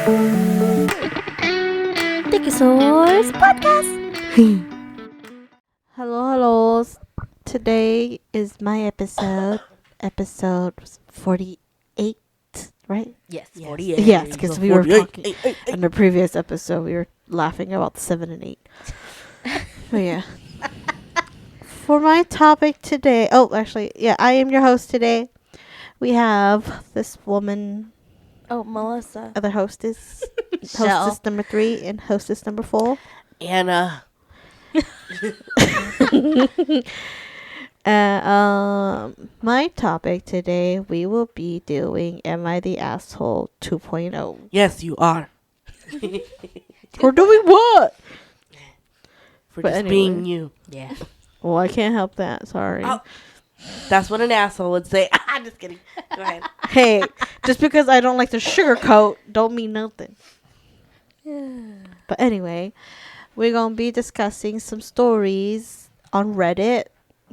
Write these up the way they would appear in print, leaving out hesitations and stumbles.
Source Podcast. Hello. Today is my episode 48, right? Yes, Yes. 48. Yes, because we were 48. talking in the previous episode. We were laughing about 7 and 8. But yeah. For my topic today, I am your host today. We have this woman, Melissa. other hostess, Shell. hostess number 3 and hostess number 4. Anna. My topic today, we will be doing Am I the Asshole 2.0. Yes, you are. We're doing what? For But just anyway. being you. Yeah. Well, I can't help that. Sorry. Oh. That's what an asshole would say. I'm just kidding. Go ahead. Hey, just because I don't like to sugarcoat, don't mean nothing. But anyway, we're going to be discussing some stories on Reddit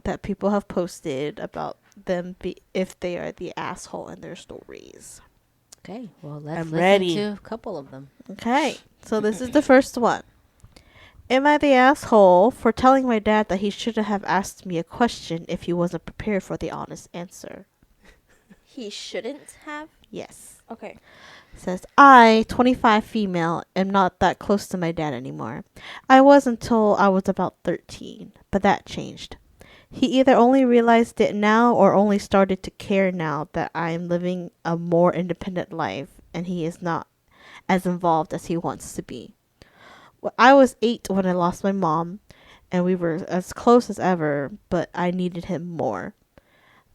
that people have posted about them if they are the asshole in their stories. Okay, well, let's I'm listen ready. to a couple of them. Okay, so this is the first one. Am I the asshole for telling my dad that he shouldn't have asked me a question if he wasn't prepared for the honest answer? He shouldn't have. Yes. Okay. Says, I, 25 female, am not that close to my dad anymore. I was until I was about 13, but that changed. He either only realized it now or only started to care now that I am living a more independent life and he is not as involved as he wants to be. Well, I was 8 when I lost my mom, and we were as close as ever, but I needed him more.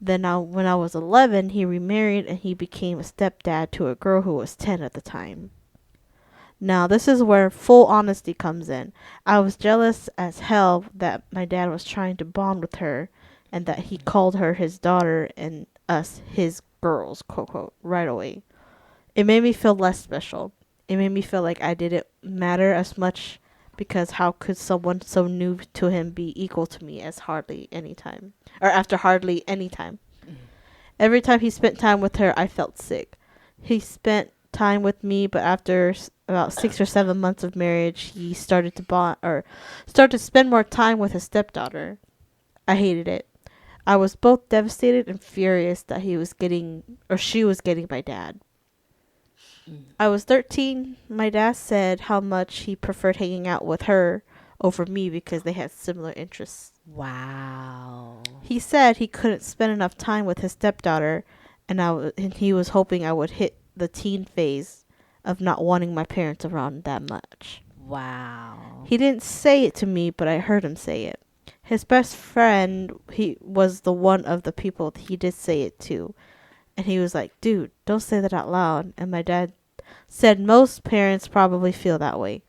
Then when I was 11, he remarried and he became a stepdad to a girl who was 10 at the time. Now, this is where full honesty comes in. I was jealous as hell that my dad was trying to bond with her and that he called her his daughter and us his girls, quote, quote, right away. It made me feel less special. It made me feel like I didn't matter as much because how could someone so new to him be equal to me as hardly any time? Or after hardly any time. Every time he spent time with her, I felt sick. He spent time with me, but after about 6 or 7 months of marriage, he started to spend more time with his stepdaughter. I hated it. I was both devastated and furious that she was getting my dad. I was 13. My dad said how much he preferred hanging out with her over me because they had similar interests. Wow. He said he couldn't spend enough time with his stepdaughter, and he was hoping I would hit the teen phase of not wanting my parents around that much. Wow. He didn't say it to me, but I heard him say it. His best friend, he was the one of the people he did say it to. And he was like, dude, don't say that out loud. And my dad said most parents probably feel that way.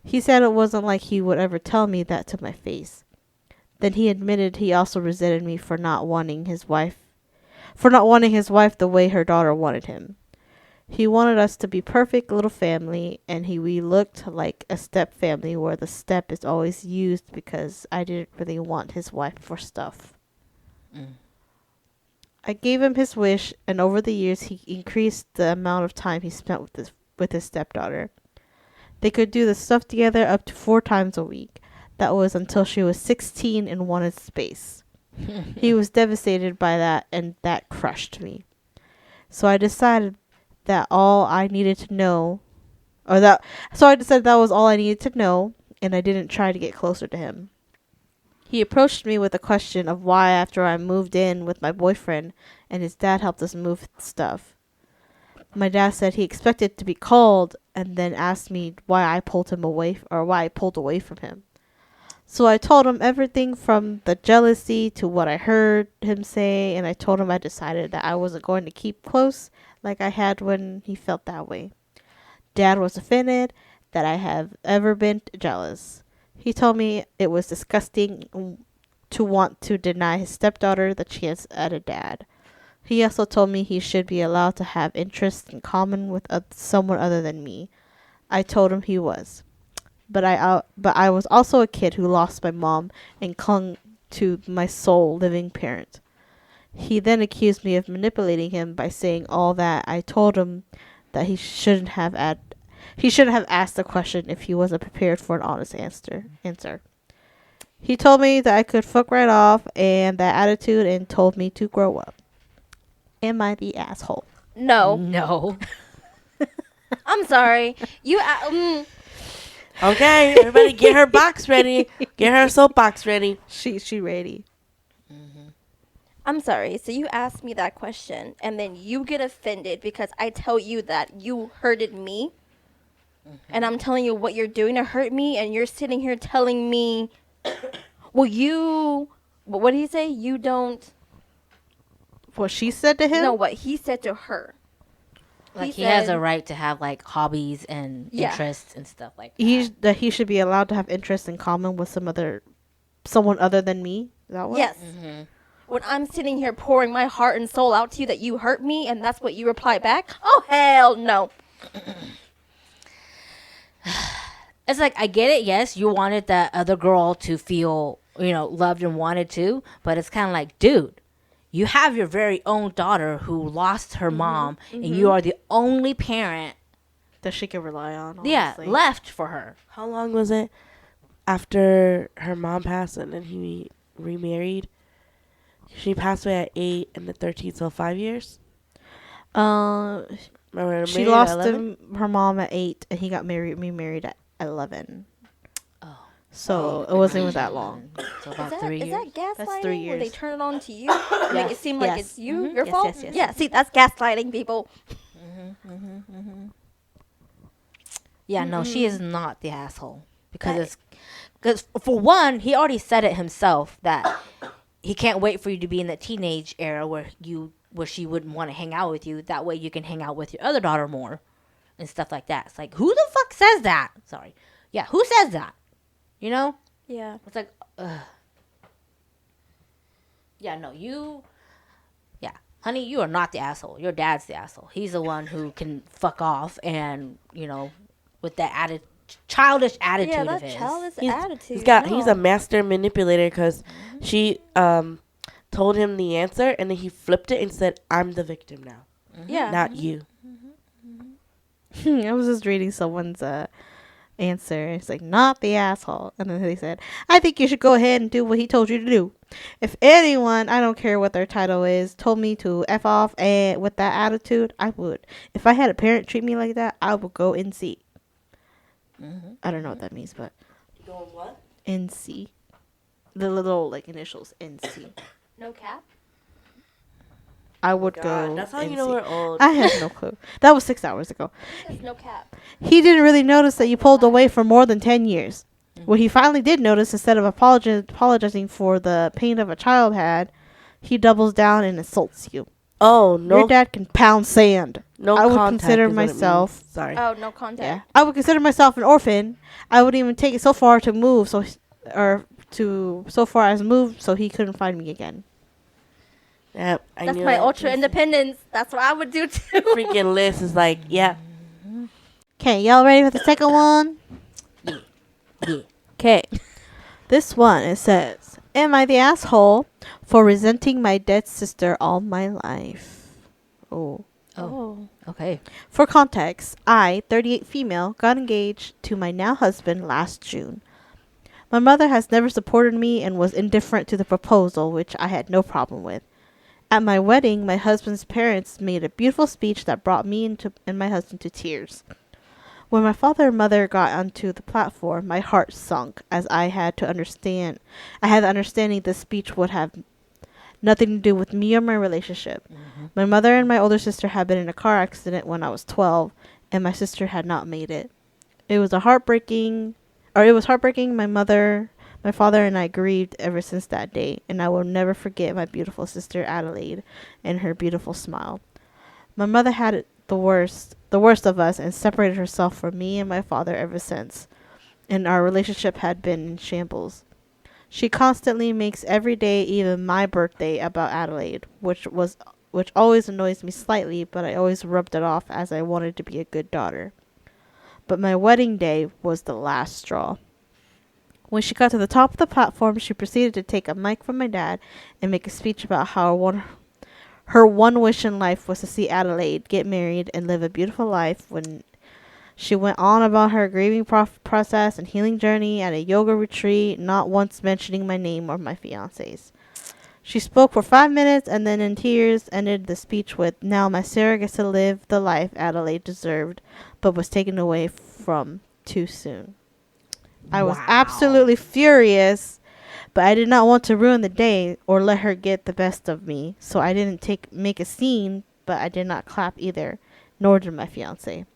He said it wasn't like he would ever tell me that to my face. Then he admitted he also resented me for not wanting his wife the way her daughter wanted him. He wanted us to be perfect little family, and we looked like a step family where the step is always used because I didn't really want his wife for stuff. I gave him his wish, and over the years he increased the amount of time he spent with his stepdaughter. They could do the stuff together up to 4 times a week. That was until she was 16 and wanted space. He was devastated by that, and that crushed me. So I decided that was all I needed to know, and I didn't try to get closer to him. He approached me with a question of why after I moved in with my boyfriend and his dad helped us move stuff. My dad said he expected to be called and then asked me why I pulled away from him. So I told him everything from the jealousy to what I heard him say, and I told him I decided that I wasn't going to keep close like I had when he felt that way. Dad was offended that I have ever been jealous. He told me it was disgusting to want to deny his stepdaughter the chance at a dad. He also told me he should be allowed to have interests in common with someone other than me. I told him he was. But I was also a kid who lost my mom and clung to my sole living parent. He then accused me of manipulating him by saying all that. I told him that he shouldn't have asked the question if he wasn't prepared for an honest answer. He told me that I could fuck right off and that attitude and told me to grow up. Am I the asshole? No. No. I'm sorry. Okay, everybody get her box ready. Get her soapbox ready. She ready. I'm sorry. So you asked me that question, and then you get offended because I tell you that you hurted me, and I'm telling you what you're doing to hurt me, and you're sitting here telling me, well, what did he say? You don't. What she said to him? No, what he said to her. Like he has a right to have like hobbies and Yeah. interests and stuff like that. That he should be allowed to have interests in common with someone other than me. Is that what? Yes. When I'm sitting here pouring my heart and soul out to you that you hurt me, and that's what you reply back? Oh, hell no. It's like, I get it. Yes, you wanted that other girl to feel, loved and wanted to, but it's kind of like, dude, you have your very own daughter who lost her mom, and you are the only parent, That she can rely on. yeah, Honestly. left for her. How long was it after her mom passed and then he remarried? She passed away at 8 and the 13th, so 5 years? She Married lost at 11? her mom at 8, and he got remarried at 11. Oh. So it wasn't even that long. So Is about that, 3 is years. that gaslighting? That's 3 Where they years. turn it on to you? Make it seem like Yes. it's you, Mhm. your Yes, fault? yes, yes. Yeah, see, that's gaslighting, people. Yeah, no, she is not the asshole because for one, he already said it himself that he can't wait for you to be in the teenage era where she wouldn't want to hang out with you. That way, you can hang out with your other daughter more and stuff like that. It's like, who the fuck says that? Sorry, yeah, who says that? You know, Yeah. it's like, yeah, no, yeah, honey, you are not the asshole. Your dad's the asshole. He's the one who can fuck off and with that childish attitude Yeah, of that his. childish attitude. He's a master manipulator because she told him the answer and then he flipped it and said, I'm the victim now, Yeah. not you. I was just reading someone's answer. It's like, not the asshole. And then they said, I think you should go ahead and do what he told you to do. If anyone, I don't care what their title is, told me to F off and with that attitude, I would. If I had a parent treat me like that, I would go NC. I don't know what that means, but Going what? NC. The little initials NC. No cap? I would God, go. that's how you NC. know we're old. I have no clue. That was 6 hours ago. There's no cap. He didn't really notice that you pulled away for more than 10 years. When he finally did notice, instead of apologizing for the pain of a child had, he doubles down and insults you. Oh, no. Your dad can pound sand. No I would contact consider is what it myself. means. Sorry. Oh, no contact. Yeah, I would consider myself an orphan. I would even take it so far to move, so he couldn't find me again. Yep, I That's knew my it. ultra independence. That's what I would do too. Freaking list is like, yeah. Okay, y'all ready for the second one? Yeah. Okay. This one, it says, am I the asshole for resenting my dead sister all my life? Oh. Oh, okay. For context, I, 38 female, got engaged to my now husband last June. My mother has never supported me and was indifferent to the proposal, which I had no problem with. At my wedding, my husband's parents made a beautiful speech that brought me and my husband to tears. When my father and mother got onto the platform, my heart sunk as I had the understanding this speech would have nothing to do with me or my relationship. My mother and my older sister had been in a car accident when I was 12, and my sister had not made it. It was heartbreaking. My father and I grieved ever since that day, and I will never forget my beautiful sister Adelaide and her beautiful smile. My mother had it the worst of us, and separated herself from me and my father ever since, and our relationship had been in shambles. She constantly makes every day, even my birthday, about Adelaide, which always annoys me slightly, but I always rubbed it off as I wanted to be a good daughter. But my wedding day was the last straw. When she got to the top of the platform, she proceeded to take a mic from my dad and make a speech about how Her one wish in life was to see Adelaide get married and live a beautiful life. When she went on about her grieving process and healing journey at a yoga retreat, not once mentioning my name or my fiance's. She spoke for 5 minutes and then in tears ended the speech with, "Now my Sarah gets to live the life Adelaide deserved, but was taken away from too soon." I was Wow. absolutely furious, but I did not want to ruin the day or let her get the best of me, so I didn't make a scene, but I did not clap either, nor did my fiance.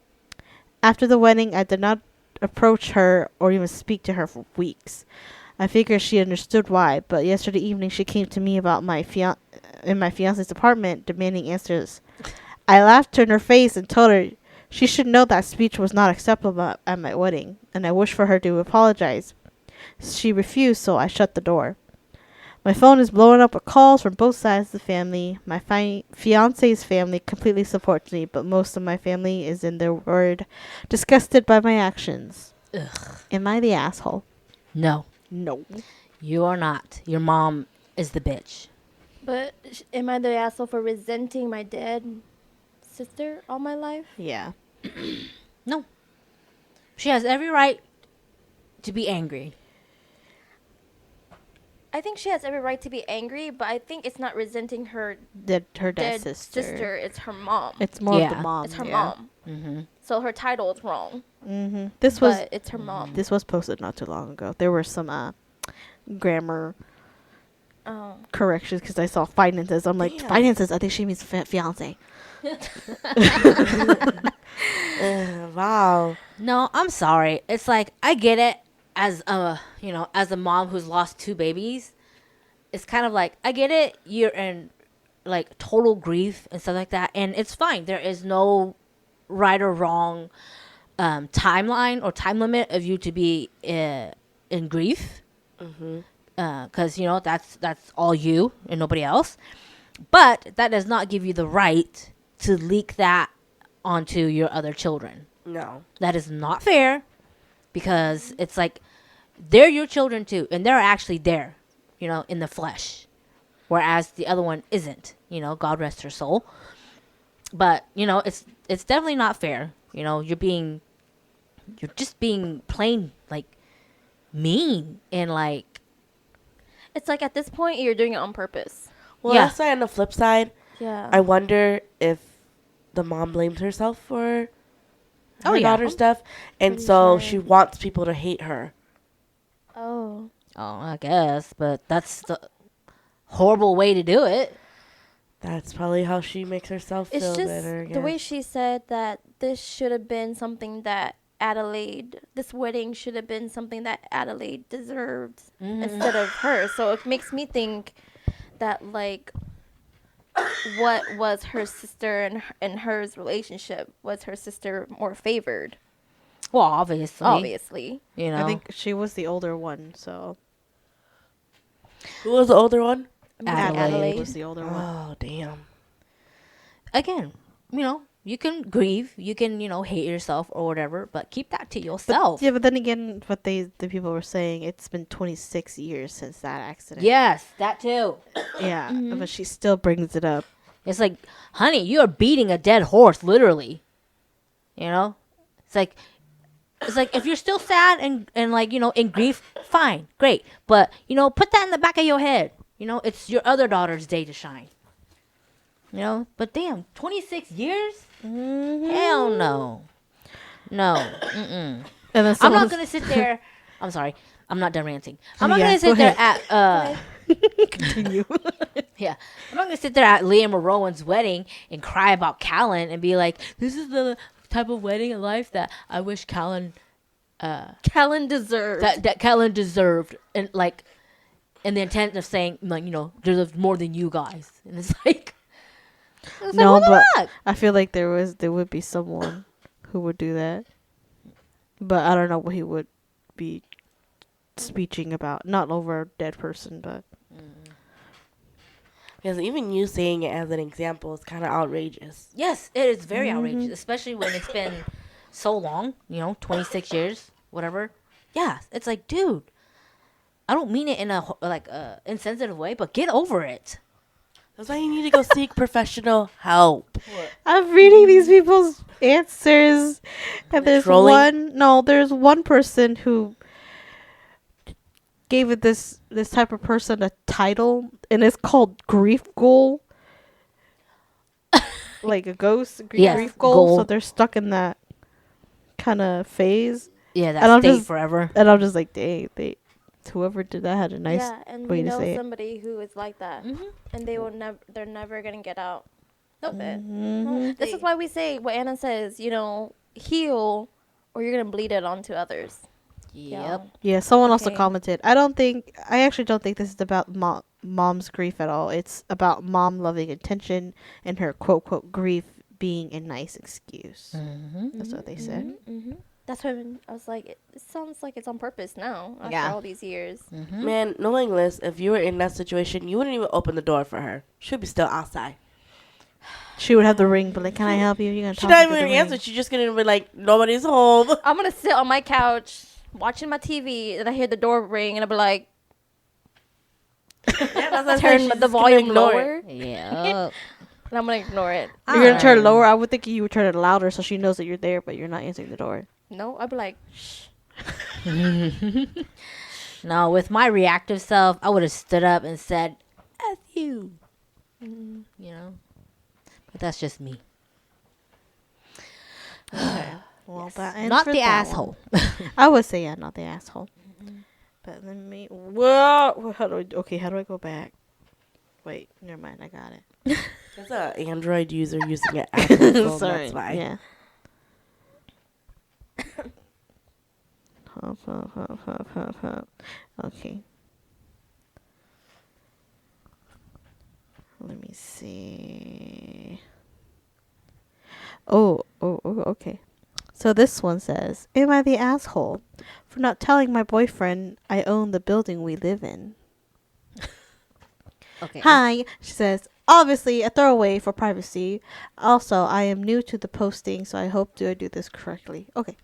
After the wedding, I did not approach her or even speak to her for weeks. I figured she understood why, but yesterday evening she came to me about in my fiance's apartment, demanding answers. I laughed in her face and told her she should know that speech was not acceptable at my wedding, and I wished for her to apologize. She refused, so I shut the door. My phone is blowing up with calls from both sides of the family. My fiance's family completely supports me, but most of my family is, in their word, disgusted by my actions. Ugh. Am I the asshole? No, No. you are not. Your mom is the bitch. But am I the asshole for resenting my dead sister all my life? Yeah. No. She has every right to be angry. I think she has every right to be angry, but I think it's not resenting her Her dead dead sister. It's her mom. It's more of the Yeah. mom. It's her yeah. mom. Mm-hmm. So her title is wrong. Mm-hmm. But it's her mom. This was posted not too long ago. There were some grammar Oh. corrections because I saw finances. I'm like, Damn. finances. I think she means fiance. Wow. No, I'm sorry. It's like I get it as a mom who's lost 2 babies. It's kind of like I get it. You're in like total grief and stuff like that, and it's fine. There is no right or wrong timeline or time limit of you to be in grief. Because that's all you and nobody else. But that does not give you the right to leak that onto your other children. No. That is not fair, because it's like they're your children too, and they're actually there, in the flesh, whereas the other one isn't. God rest her soul. But it's definitely not fair. You're just being plain like mean and like. It's like at this point you're doing it on purpose. Well, Yeah. that's why on the flip side, Yeah. I wonder if the mom blames herself for her Oh, yeah. daughter's death, and Pretty so sure. she wants people to hate her. Oh. Oh, I guess, but that's the horrible way to do it. That's probably how she makes herself It's feel just better. the way she said that this should have been something that this wedding should have been something that Adelaide deserved instead of her. So it makes me think that, like, what was her sister and hers relationship? Was her sister more favored? Well, obviously. Obviously. I think she was the older one, so Who was the older one? Adelaide. was the older one. Oh, damn. Again, you can grieve, you can, hate yourself or whatever, but keep that to But, yourself. yeah, but then again, what the people were saying, it's been 26 years since that accident. Yes, that too. Yeah, but she still brings it up. It's like, honey, you are beating a dead horse, literally. It's like if you're still sad and like, in grief, fine, great. But, put that in the back of your head. It's your other daughter's day to shine. But damn, 26 years? Hell no. No. Mm-mm. And then I'm not someone's- going to sit there. I'm sorry. I'm not done ranting. I'm not Yeah, going to go sit there ahead. at, continue. yeah. I'm not going to sit there at Liam or Rowan's wedding and cry about Callan and be like, this is the type of wedding in life that I wish Callan deserved. that Callan deserved, and like, in the intent of saying, like, deserves more than you guys, and it's like, No, what the but fuck? I feel like there would be someone who would do that, but I don't know what he would be speeching about. Not over a dead person, but Because even you saying it as an example is kind of outrageous. Yes, it is very outrageous, especially when it's been so long, 26 years, whatever. Yeah, it's like, dude, I don't mean it in a insensitive way, but get over it. That's why you need to go seek professional help. I'm reading these people's answers, and there's Trolling? there's one person who gave it this type of person a title, and it's called grief goal. Like a ghost Yes, grief goal, goal. so they're stuck in that kind of phase. Yeah, And that I'm state just- forever. And I'm just like, dang, whoever did that had a nice Yeah, and way we to know say it. somebody who is like that, and they will never. They're never gonna get out of it. Mhm. This is why we say what Anna says. Heal, or you're gonna bleed it onto others. Yep. Yeah, someone also Okay. commented. I actually don't think this is about mom's grief at all. It's about mom loving attention and her quote quote grief being a nice excuse. That's what they said. That's why I was like, it sounds like it's on purpose now after Yeah. all these years. Man, knowing Liz, if you were in that situation, you wouldn't even open the door for her. She'd be still outside. She would have the ring, but like, can I help you? You're gonna She's talk not into even the gonna ring. answer. She's just gonna be like, nobody's home. I'm gonna sit on my couch watching my TV, and I hear the door ring, and I'll be like, Yeah, that's what I said. turn She's the just gonna volume ignore it. lower, Yep. and I'm gonna ignore it. You're gonna turn it lower. I would think you would turn it louder so she knows that you're there, but you're not answering the door. No, I'll be like, shh. No, with my reactive self, I would have stood up and said, "F you," you know. But that's just me. Well, that Not answered the that asshole. one. I would say yeah, not the asshole. But let me. Whoa, how do I go back? Wait, never mind. I got it. That's an Android user using an Apple phone. Sorry. That's why. Yeah. Hop. Okay. Let me see. Oh, okay. So this one says, "Am I the asshole for not telling my boyfriend I own the building we live in?" Okay. Hi, she says, "Obviously a throwaway for privacy. Also, I am new to the posting, so I hope I do this correctly." Okay.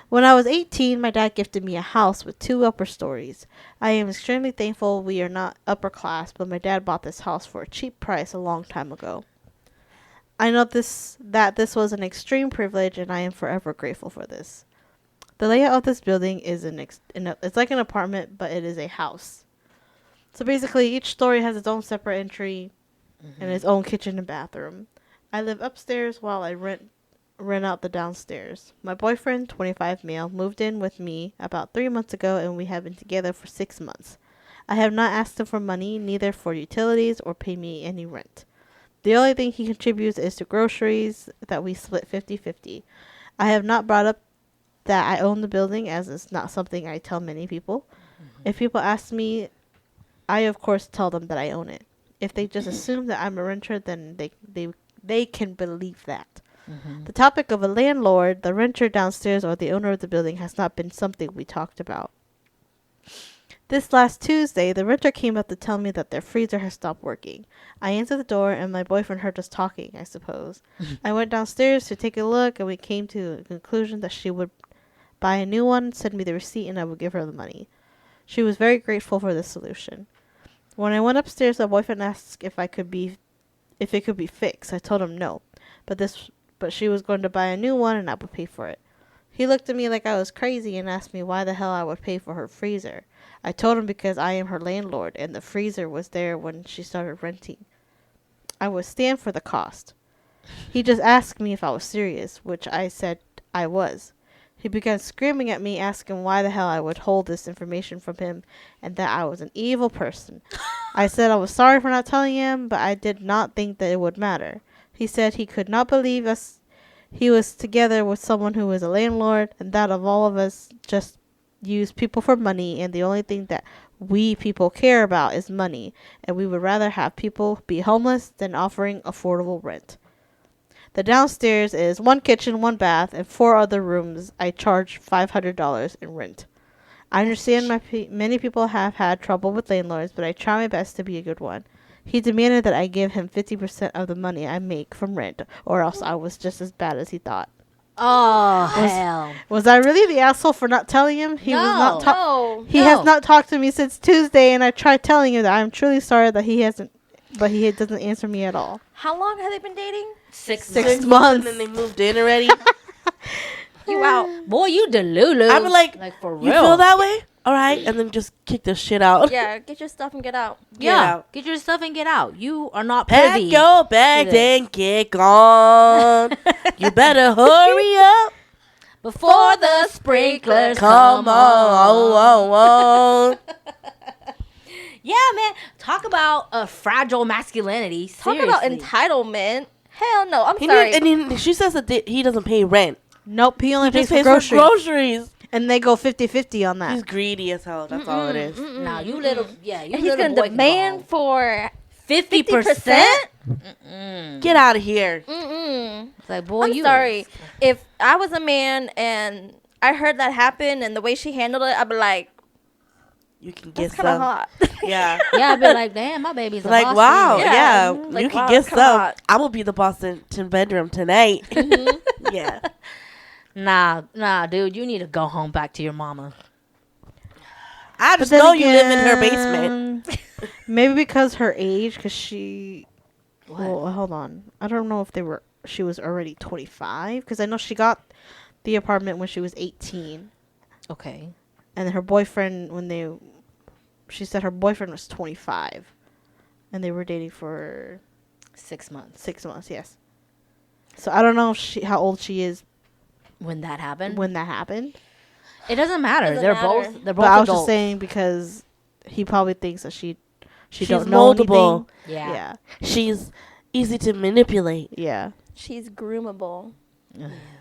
"When I was 18, my dad gifted me a house with 2 upper stories. I am extremely thankful we are not upper class, but my dad bought this house for a cheap price a long time ago. I know that this was an extreme privilege, and I am forever grateful for this. The layout of this building is it's like an apartment, but it is a house. So basically, each story has its own separate entry and its own kitchen and bathroom. I live upstairs while I rent out the downstairs. My boyfriend, 25 male, moved in with me about 3 months ago, and we have been together for 6 months. I have not asked him for money, neither for utilities or pay me any rent. The only thing he contributes is to groceries that we split 50-50. I have not brought up that I own the building, as it's not something I tell many people. If people ask me, I of course tell them that I own it. If they just assume that I'm a renter, then they can believe that. The topic of a landlord, the renter downstairs, or the owner of the building has not been something we talked about. This last Tuesday, the renter came up to tell me that their freezer has stopped working. I answered the door, and my boyfriend heard us talking, I suppose. I went downstairs to take a look, and we came to a conclusion that she would buy a new one, send me the receipt, and I would give her the money. She was very grateful for this solution. When I went upstairs, my boyfriend asked if it could be fixed. I told him no, but she was going to buy a new one, and I would pay for it. He looked at me like I was crazy and asked me why the hell I would pay for her freezer. I told him because I am her landlord, and the freezer was there when she started renting. I would stand for the cost. He just asked me if I was serious, which I said I was. He began screaming at me, asking why the hell I would hold this information from him and that I was an evil person. I said I was sorry for not telling him, but I did not think that it would matter. He said he could not believe us. He was together with someone who was a landlord, and that of all of us just use people for money, and the only thing that we people care about is money, and we would rather have people be homeless than offering affordable rent. The downstairs is 1 kitchen, 1 bath, and 4 other rooms. I charge $500 in rent. I understand many people have had trouble with landlords, but I try my best to be a good one. He demanded that I give him 50% of the money I make from rent, or else I was just as bad as he thought. Oh, hell. Was I really the asshole for not telling him? He was not No. He has not talked to me since Tuesday, and I tried telling him that I'm truly sorry that he hasn't but he doesn't answer me at all. How long have they been dating? 6 Six months. months. And then they moved in already. You out. Boy, you delulu. I'd be like, for real. you feel that way? All right. And then just kick the shit out. Yeah, get your stuff and get out. Yeah. out. Get your stuff and get out. You are not Pack privy. your bags to and get gone. You better hurry up. Before the sprinklers Come on. Yeah, man. Talk about a fragile masculinity. Talk about Seriously. entitlement. Hell no. I'm He sorry. she says that he doesn't pay rent. Nope, he only He pays just for pays for groceries. groceries. And they go 50-50 on He's that. greedy as hell. That's all it is. Now, you little, yeah, you and he's little gonna boy can go demand home. for 50%? Get out of here. Mm-mm. It's like, boy, I'm you. sorry. If I was a man and I heard that happen and the way she handled it, I'd be like, You can get that's kind of some. hot. Yeah. Yeah, I'd be like, damn, my baby's a Like, boss wow. lady. Yeah. Like, you can wow, get it's kinda some. hot. I will be the boss in bedroom tonight. Yeah. Nah, dude, you need to go home back to your mama. I just know you live in her basement. Maybe because her age, because she. What? Well, hold on. I don't know if she was already 25, because I know she got the apartment when she was 18, Okay. and her boyfriend she said her boyfriend was 25, and they were dating for 6 months. 6 months. Yes. So I don't know if how old she is When that happened? when that happened. It doesn't matter. Doesn't They're matter. both But I was adults. just saying because he probably thinks that she She's don't know moldable. Yeah. anything. Yeah. She's easy to manipulate. Yeah. She's groomable.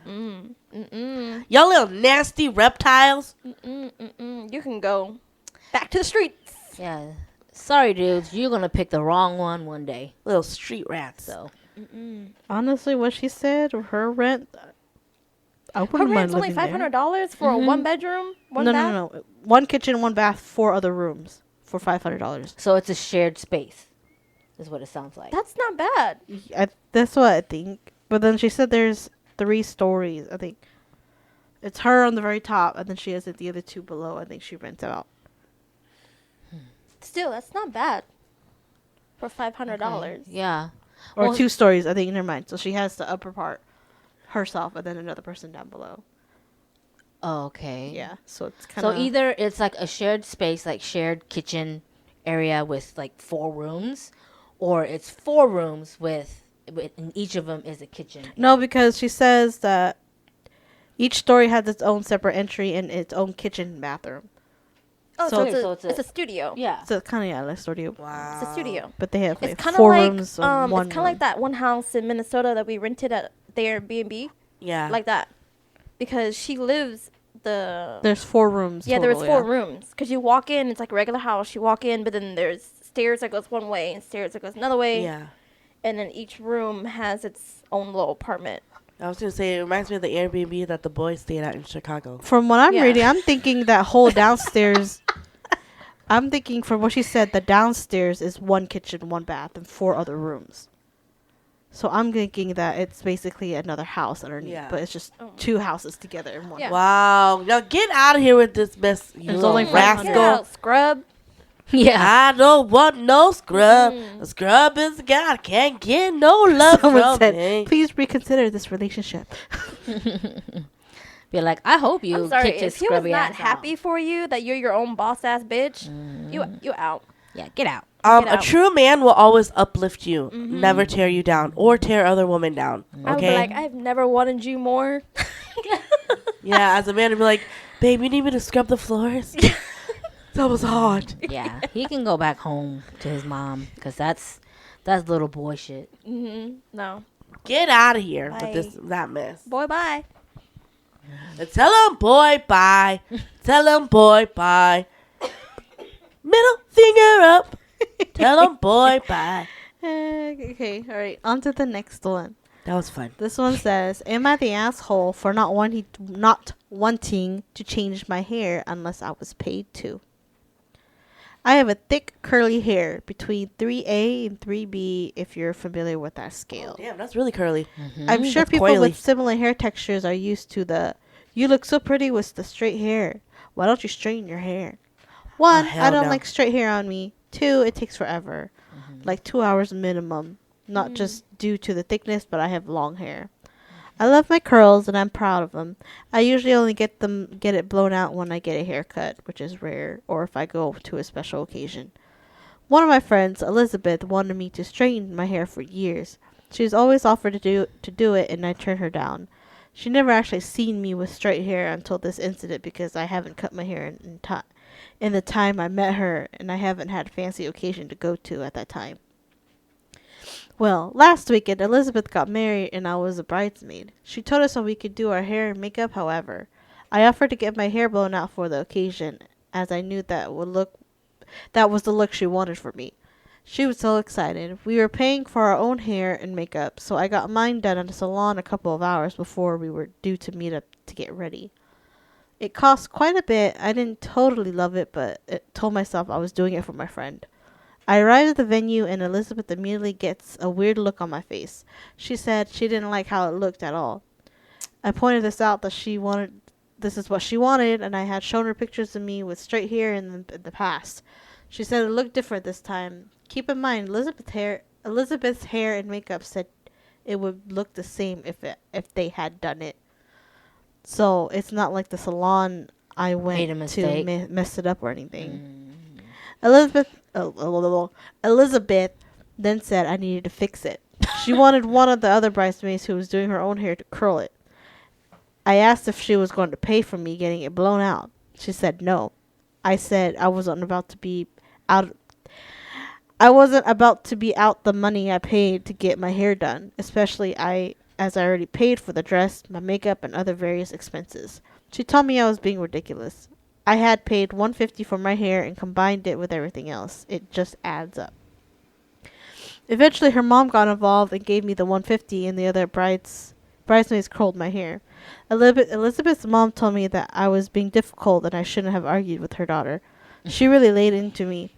Mm-mm. Y'all little nasty reptiles. You can go back to the streets. Yeah. Sorry, dudes. You're going to pick the wrong one day. Little street rats. So, Honestly, what she said, her rent, I Her wouldn't mind rent's only living there. $500 for a one bedroom, one No, bath. no. One kitchen, one bath, 4 other rooms for $500. so it's a shared space, is what it sounds like. That's not bad. That's what I think. But then she said there's 3 stories. I think it's her on the very top, and then she has the other 2 below. I think she rents out. Still, that's not bad for $500. Yeah. Or Well, 2 stories, I think, never mind. So she has the upper part herself, and then another person down below. Okay. Yeah, so it's kind So of... either it's like a shared space, like shared kitchen area with like 4 rooms, or it's 4 rooms with and each of them is a kitchen. No, because she says that each story has its own separate entry and its own kitchen and bathroom. Oh, So- so, so it's a studio. Yeah. So it's kind of, like studio. Wow. It's a studio. But they have like It's kind of 4 like rooms on one it's kind of like that one house in Minnesota that we rented at the Airbnb, Yeah. like that, because she lives the There's 4 rooms. yeah. total, There's 4 rooms because you walk in, it's like a regular house. You walk in, but then there's stairs that goes one way and stairs that goes another way, Yeah. and then each room has its own little apartment. I was going to say, it reminds me of the Airbnb that the boys stayed at in Chicago. From what I'm Yeah. reading, I'm thinking that whole downstairs. I'm thinking from what she said, the downstairs is 1 kitchen, 1 bath, and 4 other rooms. So I'm thinking that it's basically another house underneath, Yeah. but it's just 2 houses together in one. Yeah. Wow. Now get out of here with this mess, you There's little only Get 500. rascal. out, scrub. Yeah. I don't want no scrub. A scrub is a guy I can't get no love Someone from said, me. "Please reconsider this relationship." Be like, I hope you I'm sorry, kicked his if he was scrubby not ass happy out. for you that you're your own boss ass bitch, you out. Yeah, get out. Get A out. true man will always uplift you, never tear you down or tear other women down. I would be Okay? like, I've never wanted you more. Yeah, as a man, I'd be like, babe, you need me to scrub the floors? That was hard. Yeah, he can go back home to his mom because that's little boy shit. No. Get out of here Bye. with that mess. Boy, bye. And tell him boy bye. Tell him boy bye. Middle finger up. Tell him boy bye. Okay, all right. On to the next one. That was fun. This one says, "Am I the asshole for not wanting to change my hair unless I was paid to? I have a thick curly hair between 3A and 3B if you're familiar with that scale. Damn, that's really curly. I'm sure That's people coily. with similar hair textures are used to the, you look so pretty with the straight hair. Why don't you straighten your hair? 1, hell I don't no. like straight hair on me. 2, it takes forever. like 2 hours minimum. Not just due to the thickness, but I have long hair. I love my curls and I'm proud of them. I usually only get it blown out when I get a haircut, which is rare, or if I go to a special occasion. One of my friends, Elizabeth, wanted me to straighten my hair for years. She's always offered to do it, and I turned her down. She never actually seen me with straight hair until this incident because I haven't cut my hair in the time I met her, and I haven't had a fancy occasion to go to at that time. Well, last weekend, Elizabeth got married and I was a bridesmaid. She told us how we could do our hair and makeup, however. I offered to get my hair blown out for the occasion, as I knew that was the look she wanted for me. She was so excited. We were paying for our own hair and makeup, so I got mine done at a salon a couple of hours before we were due to meet up to get ready. It cost quite a bit. I didn't totally love it, but I told myself I was doing it for my friend. I arrived at the venue and Elizabeth immediately gets a weird look on my face. She said she didn't like how it looked at all. I pointed this out that this is what she wanted, and I had shown her pictures of me with straight hair in the past. She said it looked different this time. Keep in mind, Elizabeth's hair and makeup said it would look the same if they had done it. So it's not like the salon I went to messed it up or anything. Elizabeth then said I needed to fix it. She wanted one of the other bridesmaids who was doing her own hair to curl it. I asked if she was going to pay for me getting it blown out. She said no. I said I wasn't about to be out the money I paid to get my hair done, especially as I already paid for the dress, my makeup, and other various expenses. She told me I was being ridiculous. I had paid $150 for my hair and combined it with everything else. It just adds up. Eventually, her mom got involved and gave me the $150, and the other bridesmaids curled my hair. Elizabeth's mom told me that I was being difficult and I shouldn't have argued with her daughter. She really laid into me,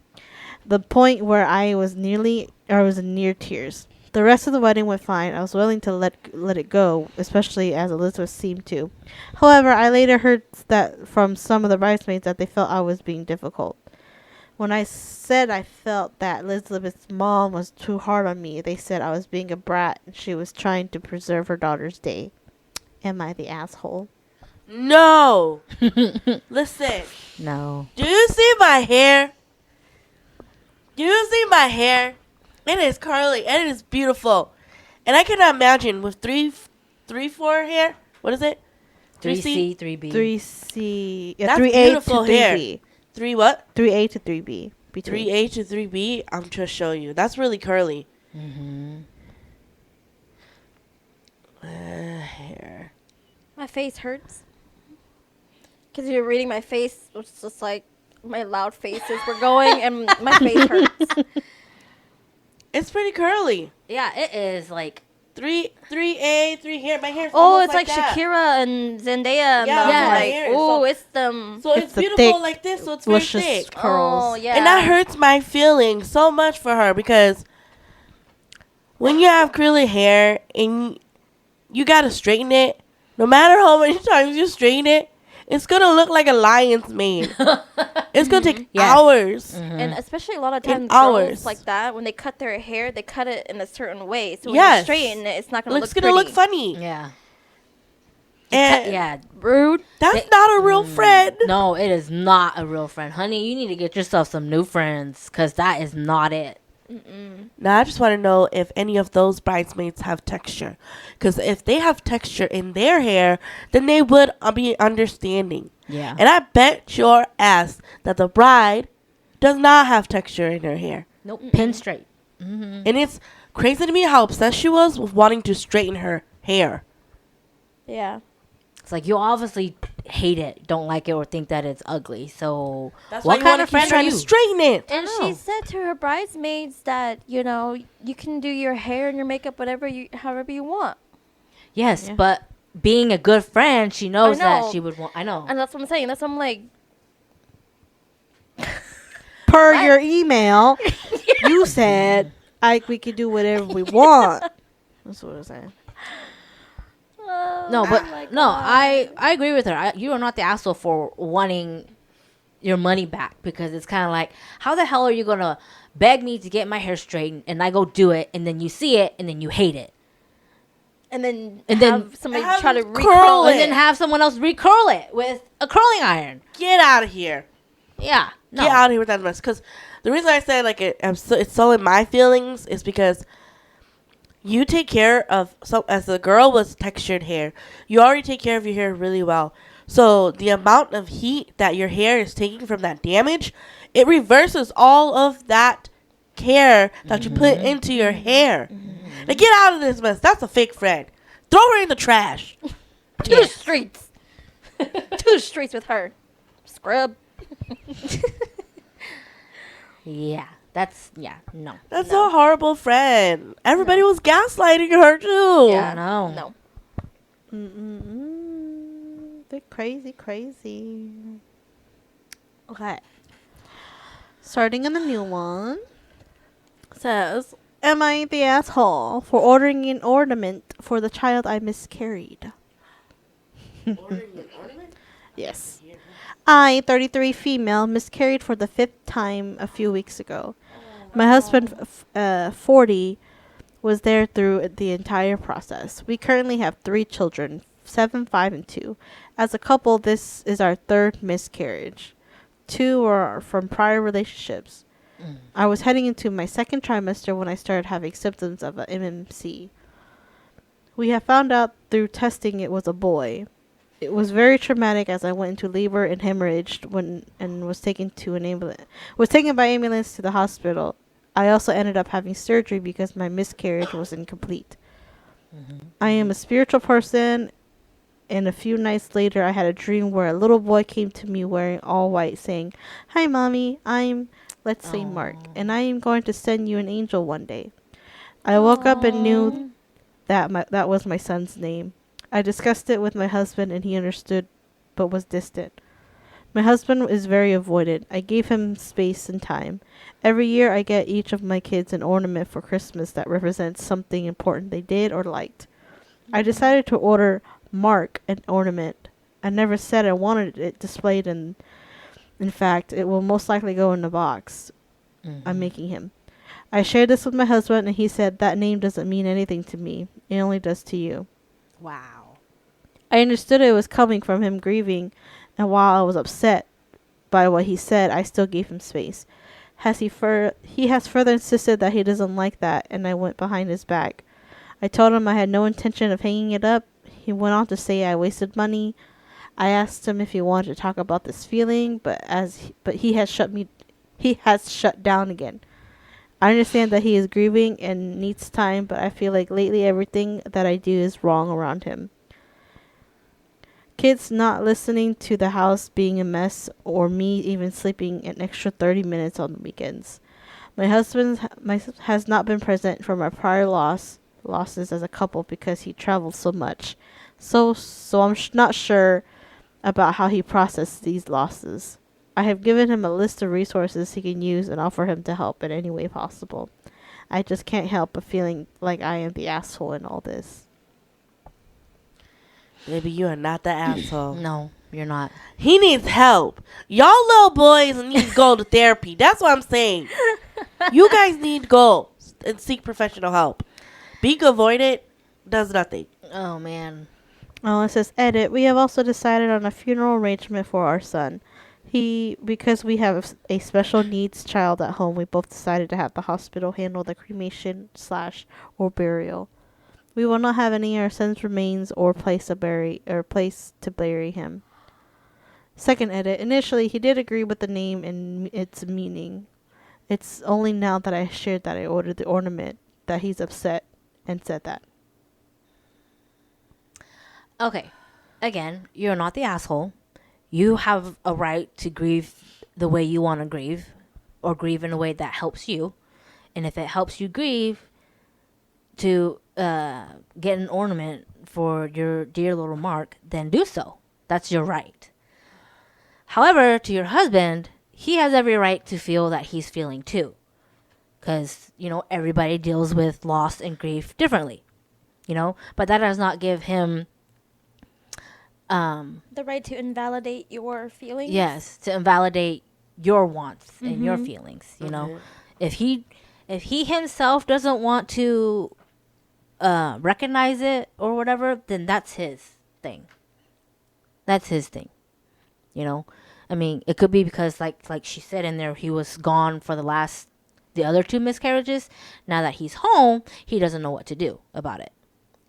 the point where I was near tears. The rest of the wedding went fine. I was willing to let it go, especially as Elizabeth seemed to. However, I later heard that from some of the bridesmaids that they felt I was being difficult. When I said I felt that Elizabeth's mom was too hard on me, they said I was being a brat and she was trying to preserve her daughter's day. Am I the asshole? No. Listen. No. Do you see my hair? Do you see my hair? It is curly and it is beautiful. And I cannot imagine with 3-4 hair. What is it? 3C, 3B. 3C. Yeah, That's 3A beautiful to 3B. hair. 3 what? 3A to 3B. 3A to 3B. I'm just showing you. That's really curly. Mm-hmm. Hair. My face hurts. Because you're reading my face, it's just like my loud faces were going, and my face hurts. It's pretty curly. Yeah, it is like 3A, 3 hair. My hair's Oh, almost it's like that. Shakira and Zendaya. And Yeah, my like, hair. oh, So- it's them. So it's the beautiful thick, like this, so it's very luscious thick. curls. Oh, yeah. And that hurts my feelings so much for her because when you have curly hair and you gotta straighten it, no matter how many times you straighten it, it's gonna look like a lion's mane. It's gonna take Yes. hours. And especially a lot of times In girls hours. like that, when they cut their hair, they cut it in a certain way. So when Yes. you straighten it, it's not going to It's look gonna pretty. look funny. yeah. And Yeah. Rude. that's They- not a real friend. No, it is not a real friend. Honey, you need to get yourself some new friends because that is not it. Now I just want to know if any of those bridesmaids have texture. Because if they have texture in their hair, then they would be understanding. Yeah. And I bet your ass that the bride does not have texture in her hair. Nope. Pin straight. Mm-hmm. And it's crazy to me how obsessed she was with wanting to straighten her hair. Yeah. It's like you obviously hate it, don't like it, or think that it's ugly. So That's what why kind you of friend are trying you? to straighten it. And Oh. she said to her bridesmaids that, you know, you can do your hair and your makeup however you want. Yes, Yeah. but being a good friend, she knows I that know. she would want. I know. And that's what I'm saying. That's what I'm like, Per What? your email, you said we could do whatever we want. That's what I was saying. oh No, but my no, God. I agree with her. You are not the asshole for wanting your money back, because it's kind of like, how the hell are you going to beg me to get my hair straightened and I go do it and then you see it and then you hate it? And then somebody have try to them recurl curl it. And then have someone else recurl it with a curling iron. Get out of here. Yeah. No. Get out of here with that mess. Because the reason I said like it's so in my feelings is because you take care of, so as a girl with textured hair, you already take care of your hair really well. So the amount of heat that your hair is taking from that damage, it reverses all of that care that you put into your hair. Like, get out of this mess. That's a fake friend. Throw her in the trash. To the streets. To the streets with her. Scrub. Yeah. No. That's a horrible friend. Everybody was gaslighting her too. Yeah. No. They're crazy. Okay. Starting on the new one. Says, am I the asshole for ordering an ornament for the child I miscarried? Ordering an ornament? Yes. I, 33 female, miscarried for the 5th time a few weeks ago. My husband, 40, was there through the entire process. We currently have 3 children, 7, 5, and 2. As a couple, this is our 3rd miscarriage. 2 are from prior relationships. I was heading into my 2nd trimester when I started having symptoms of a MMC. We have found out through testing it was a boy. It was very traumatic as I went into labor and hemorrhaged and was taken by ambulance to the hospital. I also ended up having surgery because my miscarriage was incomplete. I am a spiritual person, and a few nights later I had a dream where a little boy came to me wearing all white saying, "Hi mommy, I'm, let's say Mark, and I am going to send you an angel one day." I woke up and knew that was my son's name. I discussed it with my husband and he understood but was distant. My husband is very avoidant. I gave him space and time. Every year I get each of my kids an ornament for Christmas that represents something important they did or liked. I decided to order Mark an ornament. I never said I wanted it displayed, and in fact, it will most likely go in the box I'm making him. I shared this with my husband and he said that name doesn't mean anything to me. It only does to you. Wow. I understood it was coming from him grieving, and while I was upset by what he said, I still gave him space. He has further insisted that he doesn't like that, and I went behind his back. I told him I had no intention of hanging it up. He went on to say I wasted money. I asked him if he wanted to talk about this feeling, but he has shut down again. I understand that he is grieving and needs time, but I feel like lately everything that I do is wrong around him. Kids not listening to the house being a mess, or me even sleeping an extra 30 minutes on the weekends. My husband has not been present for my prior losses as a couple because he traveled so much. So I'm not sure about how he processed these losses. I have given him a list of resources he can use and offer him to help in any way possible. I just can't help but feeling like I am the asshole in all this. Baby, you are not the asshole. No, you're not. He needs help. Y'all little boys need to go to therapy. That's what I'm saying. You guys need to go and seek professional help. Being avoidant does nothing. Oh, man. Oh, it says, edit. We have also decided on a funeral arrangement for our son. Because we have a special needs child at home, we both decided to have the hospital handle the cremation / or burial. We will not have any of our son's remains or place to bury him. Second edit. Initially, he did agree with the name and its meaning. It's only now that I shared that I ordered the ornament that he's upset and said that. Okay. Again, you're not the asshole. You have a right to grieve the way you want to grieve, or grieve in a way that helps you. And if it helps you grieve to get an ornament for your dear little Mark, then do so. That's your right. However, to your husband, he has every right to feel that he's feeling too. Because, everybody deals with loss and grief differently. But that does not give him The right to invalidate your feelings. Yes, to invalidate your wants and your feelings. You know, if he himself doesn't want to recognize it or whatever, then that's his thing. That's his thing. You know, I mean, it could be because like she said in there, he was gone for the other 2 miscarriages. Now that he's home, he doesn't know what to do about it.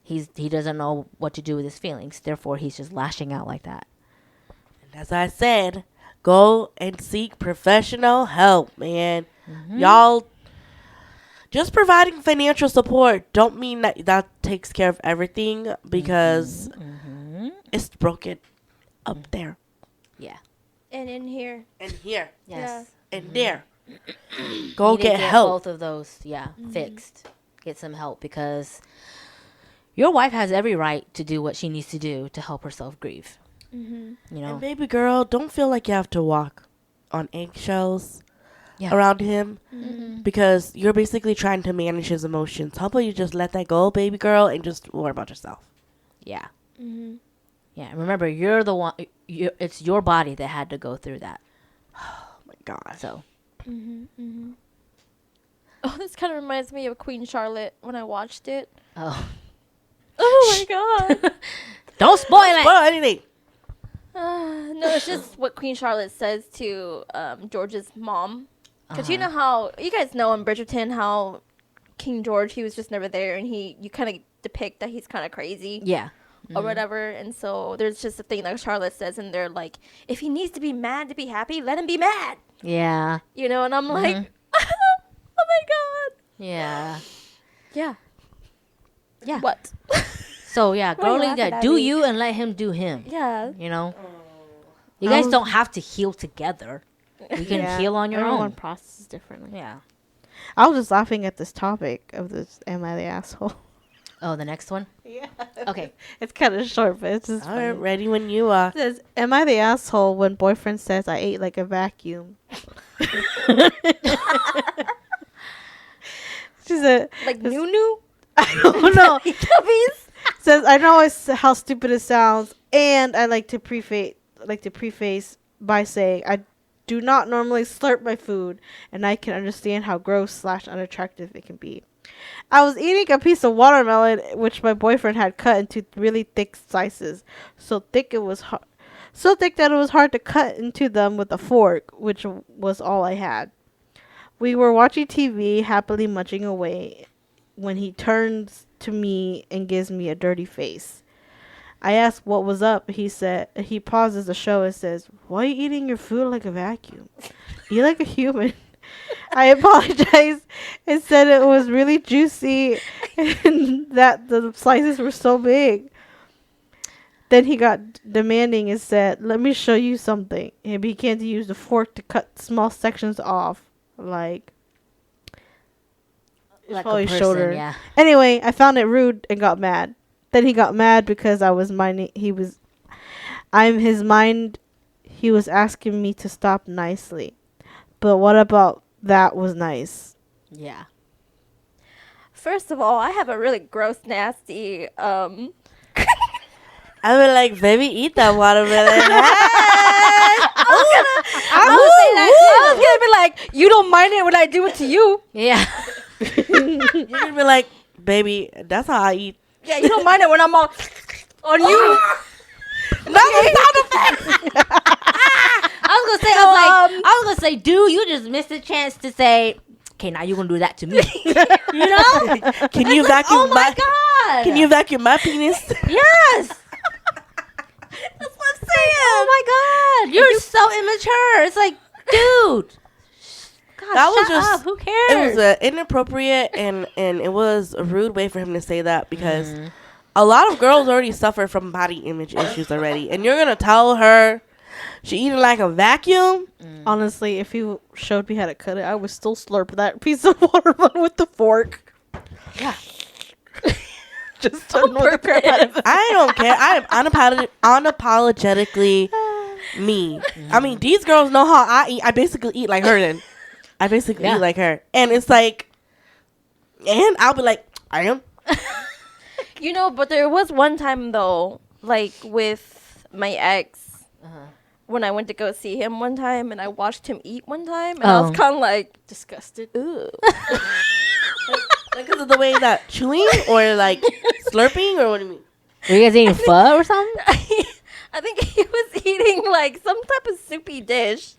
He doesn't know what to do with his feelings. Therefore, he's just lashing out like that. And as I said, go and seek professional help, man. Y'all, just providing financial support don't mean that takes care of everything, because it's broken up there Yeah. And in here. and here Yes. and there. Go Need to get help. Both of those, fixed. Get some help, because your wife has every right to do what she needs to do to help herself grieve. You know, And baby girl, don't feel like you have to walk on eggshells Yeah. around him, because you're basically trying to manage his emotions. How about you just let that go, baby girl, and just worry about yourself? yeah. Yeah. Remember, you're the one. It's your body that had to go through that. Oh my God. So Oh, this kind of reminds me of Queen Charlotte when I watched it. oh, Oh my god. don't spoil it. Well, anything. No, it's just what Queen Charlotte says to George's mom. Because you know how, you guys know in Bridgerton how King George, he was just never there, and you kind of depict that he's kind of crazy. Yeah. Or whatever. And so there's just a thing that Charlotte says, and they're like, if he needs to be mad to be happy, let him be mad. Yeah. You know, and I'm like, oh my god. Yeah. Yeah. Yeah. What? So yeah, Why are you girlie, laughing at do me? you and let him do him. Yeah. You know, you guys don't have to heal together. You can Yeah, heal on your everyone own. processes differently. Yeah. I was just laughing at this topic of this. Am I the asshole? Oh, the next one. Yeah. Okay. It's kind of short, but it's just All funny. right, ready when you are. It says, "Am I the asshole when boyfriend says I ate like a vacuum?" She said, Like Nunu? "I don't know." Chubbies? Says, "I know how stupid it sounds, and I like to preface by saying I do not normally slurp my food, and I can understand how gross/unattractive it can be. I was eating a piece of watermelon which my boyfriend had cut into really thick slices, so thick that it was hard to cut into them with a fork, which was all I had. We were watching TV, happily munching away, when he turns to me and gives me a dirty face. I asked what was up. He pauses the show and says, 'Why are you eating your food like a vacuum? Eat like a human.' I apologized and said it was really juicy and that the slices were so big. Then he got demanding and said, 'Let me show you something.' He began to use the fork to cut small sections off, like Like probably a person, shoulder. yeah. Anyway, I found it rude and got mad. Then he got mad because I'm his mind. He was asking me to stop nicely. But what about that was nice? Yeah. First of all, I have a really gross, nasty, I was like, baby, eat that watermelon. I was gonna be like, you don't mind it when I do it to you. Yeah. You're gonna be like, baby, that's how I eat. Yeah, you don't mind it when I'm all on you. I was gonna say, dude, you just missed a chance to say, okay, now you're gonna do that to me. You know? Can you vacuum Oh my god. Can you vacuum my penis? Yes. That's what I'm saying. Oh my god. You're so immature. It's like, dude. God, That was shut just- up. Who cares? It was an inappropriate and it was a rude way for him to say that, because a lot of girls already suffer from body image issues already, and you're gonna tell her she eating like a vacuum? Honestly, if you showed me how to cut it, I would still slurp that piece of watermelon with the fork. Yeah. Just to annoy the crap out of it. I don't care. I am unapologetically me. I mean, these girls know how I eat. I basically eat like her. Then I basically Yeah. eat like her, and it's like, and I'll be like, I am. You know, but there was one time though, like with my ex when I went to go see him one time, and I watched him eat one time, and I was kind of like Disgusted. ooh. Because of the way that chewing or like slurping, or what do you mean? Were you guys eating pho or something? I think he was eating like some type of soupy dish,